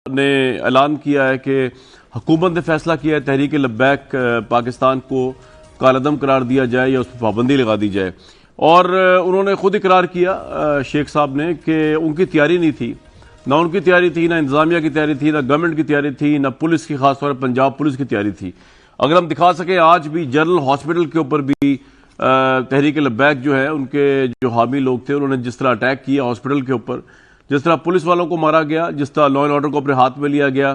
ने ऐलान किया है कि हुकूमत ने फैसला किया है तहरीक लब्बैक पाकिस्तान को कालअदम करार दिया जाए या उस पर पाबंदी लगा दी जाए। और उन्होंने खुद इकरार किया शेख साहब ने कि उनकी तैयारी नहीं थी, ना उनकी तैयारी थी, ना इंतजामिया की तैयारी थी, ना गवर्नमेंट की तैयारी थी, ना पुलिस की, खासतौर पर पंजाब पुलिस की तैयारी थी। अगर हम दिखा सकें आज भी जनरल हॉस्पिटल के ऊपर भी तहरीक लब्बैक जो है उनके जो हामी लोग थे उन्होंने जिस तरह अटैक किया हॉस्पिटल के ऊपर, जिस तरह पुलिस वालों को मारा गया, जिस तरह लॉ एंड ऑर्डर को अपने हाथ में लिया गया,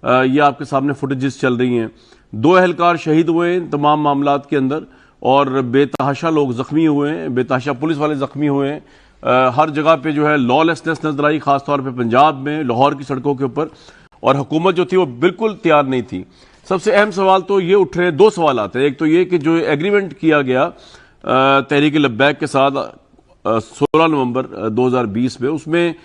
ये आपके सामने फुटेजेस चल रही हैं। 2 एहलकार शहीद हुए इन तमाम मामलात के अंदर और बेतहाशा लोग जख्मी हुए हैं, बेतहाशा पुलिस वाले जख्मी हुए हैं। हर जगह पे जो है लॉलेसनेस नजर आई, खासतौर पे पंजाब में लाहौर की सड़कों के ऊपर। और हुकूमत जो थी वो बिल्कुल तैयार नहीं थी। सबसे अहम सवाल तो ये उठ रहे हैं, 2 सवाल आते हैं। एक तो ये कि जो एग्रीमेंट किया गया तहरीक लब्बैक के साथ 16 नवंबर 2020 में, उसमें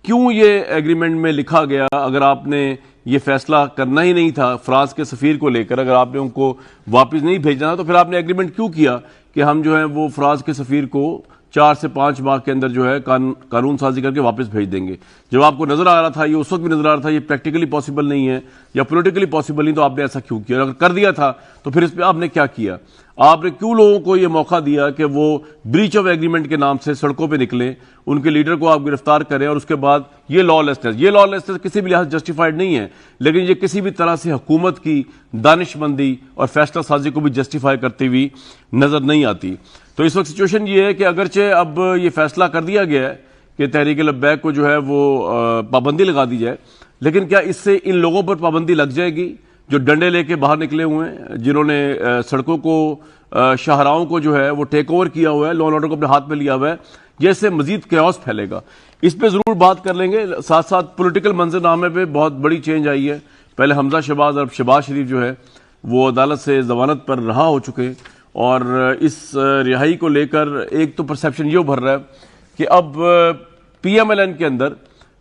क्यों ये एग्रीमेंट में लिखा गया, अगर आपने ये फैसला करना ही नहीं था फ्रांस के सफीर को लेकर, अगर आपने उनको वापस नहीं भेजना था तो फिर आपने एग्रीमेंट क्यों किया कि हम जो है वो फ्रांस के सफीर को 4 से 5 माह के अंदर जो है कानून साजी करके वापस भेज देंगे। जब आपको नजर आ रहा था, ये उस वक्त भी नजर आ रहा था ये प्रैक्टिकली पॉसिबल नहीं है या पॉलिटिकली पॉसिबल नहीं, तो आपने ऐसा क्यों किया? अगर कर दिया था तो फिर इस पर आपने क्या किया? आपने क्यों लोगों को यह मौका दिया कि वो ब्रीच ऑफ एग्रीमेंट के नाम से सड़कों पे निकले, उनके लीडर को आप गिरफ्तार करें और उसके बाद ये लॉलेसनेस किसी भी लिहाज जस्टिफाइड नहीं है, लेकिन ये किसी भी तरह से हुकूमत की दानिशमंदी और फैसला साजी को भी जस्टिफाई करती हुई नजर नहीं आती। तो इस वक्त सिचुएशन ये है कि अगरचे अब ये फैसला कर दिया गया है कि तहरीक लब्बैक को जो है वो पाबंदी लगा दी जाए, लेकिन क्या इससे इन लोगों पर पाबंदी लग जाएगी जो डंडे लेके बाहर निकले हुए हैं, जिन्होंने सड़कों को, शाहराहों को जो है वो टेक ओवर किया हुआ है, लॉ एंड ऑर्डर को अपने हाथ में लिया हुआ है? जैसे मजीद क्यास फैलेगा, इस पे जरूर बात कर लेंगे। साथ साथ पॉलिटिकल मंजरनामे पे बहुत बड़ी चेंज आई है। पहले हमजा शहबाज और शहबाज शरीफ जो है वो अदालत से जमानत पर रहा हो चुके, और इस रिहाई को लेकर एक तो परसेप्शन ये उभर रहा है कि अब PMLN के अंदर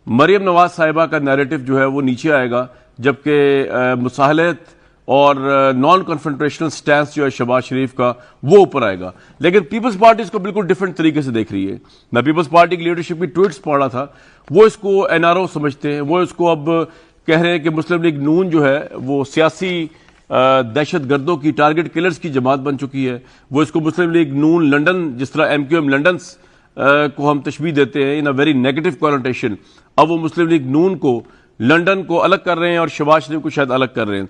मरियम नवाज साहिबा का नैरेटिव जो है वो नीचे आएगा, जबकि मुसाहलत और नॉन कन्फ्रंटेशनल स्टैंस जो है शहबाज शरीफ का वो ऊपर आएगा। लेकिन पीपल्स पार्टी इसको बिल्कुल डिफरेंट तरीके से देख रही है। मैं पीपल्स पार्टी की लीडरशिप की ट्वीट्स पढ़ रहा था, वो इसको NRO समझते हैं, वो इसको अब कह रहे हैं कि मुस्लिम लीग नून जो है वो सियासी दहशत गर्दों की, टारगेट किलर्स की जमात बन चुकी है। वो इसको मुस्लिम लीग नून लंदन, जिस तरह MQM लंदन को हम तशबीह देते हैं इन अ वेरी नेगेटिव कॉनोटेशन, अब वो मुस्लिम लीग नून को, लंदन को अलग कर रहे हैं और शहबाज शरीफ को शायद अलग कर रहे हैं।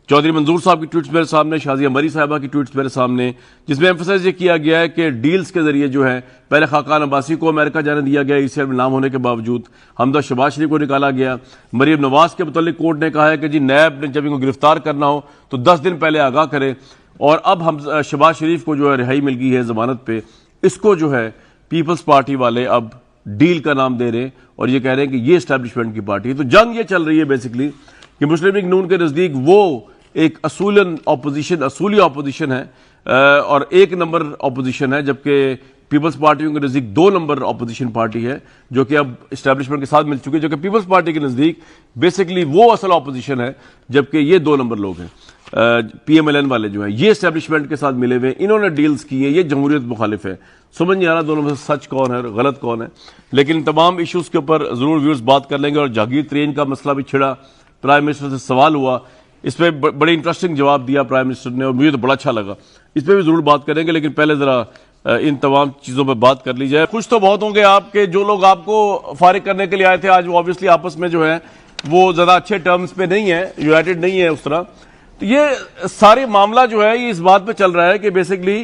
चौधरी मंजूर साहब की ट्वीट्स मेरे सामने, शाजिया मरी साहिबा की ट्वीट्स मेरे सामने, जिसमें एम्फसाइज ये किया गया है कि डील्स के जरिए जो है पहले खाकान अब्बासी को अमेरिका जाने दिया गया ECR में नाम होने के बावजूद, हमदा शहबाज शरीफ को निकाला गया। मरियम नवाज के मुतालिक कोर्ट ने कहा है कि जी नैब ने जब इनको गिरफ्तार करना हो तो 10 दिन पहले आगाह करे, और अब हम शहबाज शरीफ को जो है रिहाई मिल गई है जमानत पे, इसको जो है पीपल्स पार्टी वाले अब डील का नाम दे रहे हैं और ये कह रहे हैं कि ये एस्टैब्लिशमेंट की पार्टी है। तो जंग ये चल रही है बेसिकली कि मुस्लिम लीग नून के नजदीक वो एक असूली ऑपोजिशन है और 1 नंबर ऑपोजिशन है, जबकि पीपल्स पार्टी के नजदीक 2 नंबर ऑपोजिशन पार्टी है जो कि अब एस्टैब्लिशमेंट के साथ मिल चुकी है, जो कि पीपल्स पार्टी के नजदीक बेसिकली वो असल ऑपोजिशन है, जबकि ये 2 नंबर लोग हैं। PMLN वाले जो है ये एस्टैब्लिशमेंट के साथ मिले हुए, इन्होंने डील्स की है, ये जमहूरियत मुखालिफ है। समझ नहीं आ रहा दोनों में से सच कौन है और गलत कौन है, लेकिन तमाम इश्यूज के ऊपर जरूर व्यूअर्स बात कर लेंगे। और जहांगीर तरीन का मसला भी छिड़ा, प्राइम मिनिस्टर से सवाल हुआ, इस पर बड़े इंटरेस्टिंग जवाब दिया प्राइम मिनिस्टर ने और मुझे तो बड़ा अच्छा लगा, इस पर भी जरूर बात करेंगे। लेकिन पहले जरा इन तमाम चीजों पर बात कर ली जाए। खुश तो बहुत होंगे आपके जो लोग आपको फारिग करने के लिए आए थे, आज वो ऑब्वियसली आपस में जो है वो ज्यादा अच्छे टर्म्स पे नहीं है, यूनाइटेड नहीं है उस तरह। तो ये सारे मामला जो है ये इस बात पे चल रहा है कि बेसिकली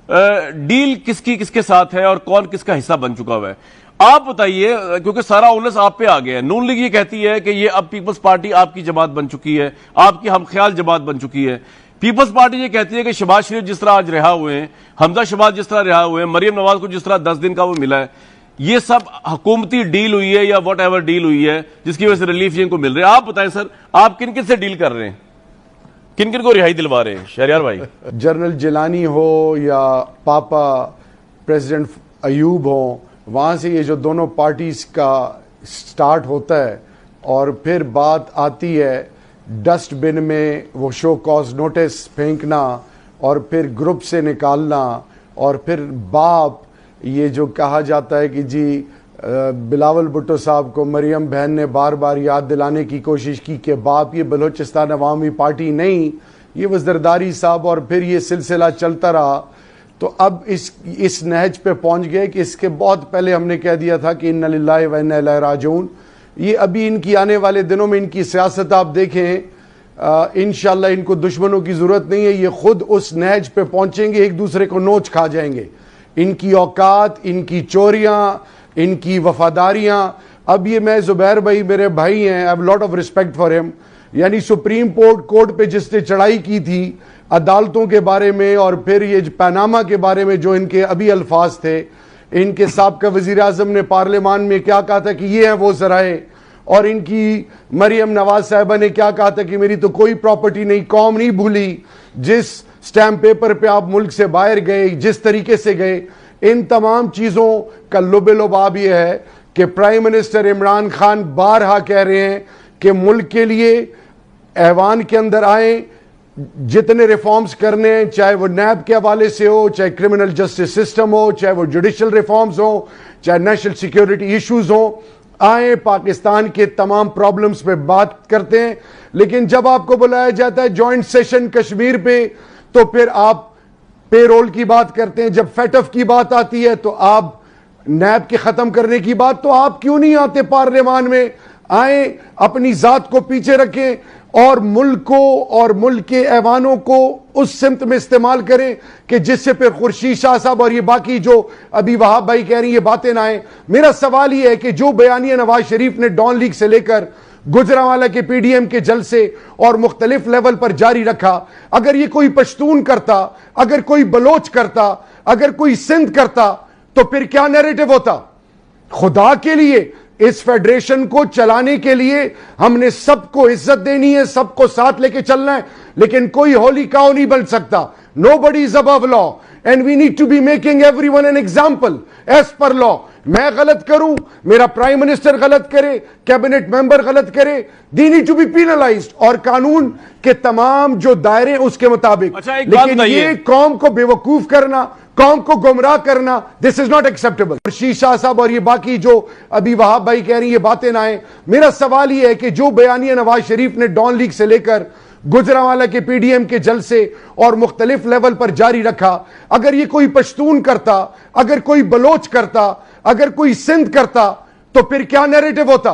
डील किसके साथ है और कौन किसका हिस्सा बन चुका हुआ है। आप बताइए, क्योंकि सारा ओनस आप पे आ गया है। नून लीग ये कहती है कि ये अब पीपल्स पार्टी आपकी जमात बन चुकी है, आपकी हमख्याल जमात बन चुकी है। पीपल्स पार्टी ये कहती है कि शहबाज शरीफ जिस तरह आज रिहा हुए हैं, हमजा शहबाज जिस तरह रिहा हुए हैं, मरियम नवाज को जिस तरह 10 दिन का वो मिला है, ये सब हुकूमती डील हुई है या वॉट एवर डील हुई है जिसकी वजह से रिलीफ इनको मिल रहा है। आप बताएं सर, आप किन किन से डील कर रहे हैं, किन किन को रिहाई दिलवा रहे हैं? शहरियार भाई, जनरल जिलानी हो या पापा प्रेसिडेंट अयूब हो, वहाँ से ये जो दोनों पार्टीज का स्टार्ट होता है और फिर बात आती है डस्टबिन में वो शो कॉज नोटिस फेंकना और फिर ग्रुप से निकालना और फिर बाप ये जो कहा जाता है कि जी बिलावल भुट्टो साहब को मरियम बहन ने बार बार याद दिलाने की कोशिश की कि बाप ये बलूचिस्तान अवामी पार्टी नहीं, ये वो जरदारी साहब, और फिर ये सिलसिला चलता रहा। तो अब इस नहज पे पहुंच गए कि इसके बहुत पहले हमने कह दिया था कि इन्ना लिल्लाहि व इन्ना इलैहि राजिऊन। ये अभी इनकी आने वाले दिनों में इनकी सियासत आप देखें, इंशाल्लाह इनको दुश्मनों की जरूरत नहीं है, ये खुद उस नहज पे पहुंचेंगे, एक दूसरे को नोच खा जाएंगे। इनकी औकात, इनकी चोरियां, इनकी वफादारियां। अब ये मैं जुबैर भाई मेरे भाई हैं, I have lot of respect for him, यानी सुप्रीम कोर्ट पे जिसने चढ़ाई की थी अदालतों के बारे में, और फिर ये पनामा के बारे में जो इनके अभी अल्फाज थे, इनके साबका वजीर आजम ने पार्लियामान में क्या कहा था कि ये है वो जराए, और इनकी मरियम नवाज साहिबा ने क्या कहा था कि मेरी तो कोई प्रॉपर्टी नहीं। कौम नहीं भूली जिस स्टैम्प पेपर पे आप मुल्क से बाहर गए, जिस तरीके से गए। इन तमाम चीजों का लुबे-लुबाब ये है कि प्राइम मिनिस्टर इमरान खान बारहा कह रहे हैं कि मुल्क के लिए ऐवान के अंदर आए, जितने रिफॉर्म्स करने हैं, चाहे वो नैब के हवाले से हो, चाहे क्रिमिनल जस्टिस सिस्टम हो, चाहे वो जुडिशल रिफॉर्म्स हो, चाहे नेशनल सिक्योरिटी इश्यूज हो, आए पाकिस्तान के तमाम प्रॉब्लम्स पे बात करते हैं। लेकिन जब आपको बुलाया जाता है जॉइंट सेशन कश्मीर पे, तो फिर आप पेरोल की बात करते हैं। जब फेटफ की बात आती है तो आप नैब के खत्म करने की बात, तो आप क्यों नहीं आते पार्लियामान में? आए, अपनी जात को पीछे रखें और मुल्क को और मुल्क के ऐवानों को उस सिमत में इस्तेमाल करें कि जिससे फिर खुर्शीद शाह साहब और ये बाकी जो अभी वहाब भाई कह रही है ये बातें ना आए। मेरा सवाल ये है कि जो बयानिया नवाज शरीफ ने डॉन लीग से लेकर गुजरांवाला के पीडीएम के जलसे और मुख्तलिफ लेवल पर जारी रखा, अगर ये कोई पश्तून करता, अगर कोई बलोच करता, अगर कोई सिंध करता, तो फिर क्या नैरेटिव होता? खुदा के लिए इस फेडरेशन को चलाने के लिए हमने सबको इज्जत देनी है, सबको साथ लेके चलना है, लेकिन कोई होली काउ नहीं बन सकता। Nobody is above law and we need to be making everyone an example as per law. मैं गलत करूं, मेरा प्राइम मिनिस्टर गलत करे, कैबिनेट मेंबर गलत करे, they need to be penalised, और कानून के तमाम जो दायरे उसके मुताबिक। लेकिन ये कौम को बेवकूफ करना, कौम को गुमराह करना, this is not acceptable. Khurshid Shah साहब और ये बाकी जो अभी वहाब भाई कह रही है ये बातें ना आए। मेरा सवाल ये है कि जो बयानिया नवाज शरीफ ने डॉन लीग से लेकर गुजरांवाला के पीडीएम के जलसे और मुख्तलिफ लेवल पर जारी रखा, अगर ये कोई पश्तून करता, अगर कोई बलोच करता, अगर कोई सिंध करता, तो फिर क्या नैरेटिव होता?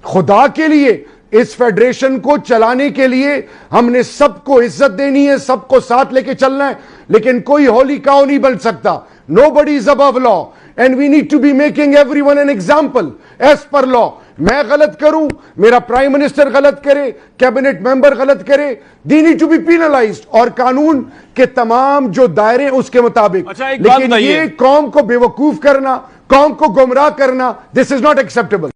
खुदा के लिए इस फेडरेशन को चलाने के लिए हमने सबको इज्जत देनी है, सबको साथ लेके चलना है, लेकिन कोई होली काउ नहीं बन सकता। Nobody is above law and we need to be making everyone an example as per law. मैं गलत करूं, मेरा प्राइम मिनिस्टर गलत करे, कैबिनेट मेंबर गलत करे, they need to be penalised, और कानून के तमाम जो दायरे उसके मुताबिक। लेकिन ये कौम को बेवकूफ करना, कौम को गुमराह करना, दिस इज नॉट एक्सेप्टेबल।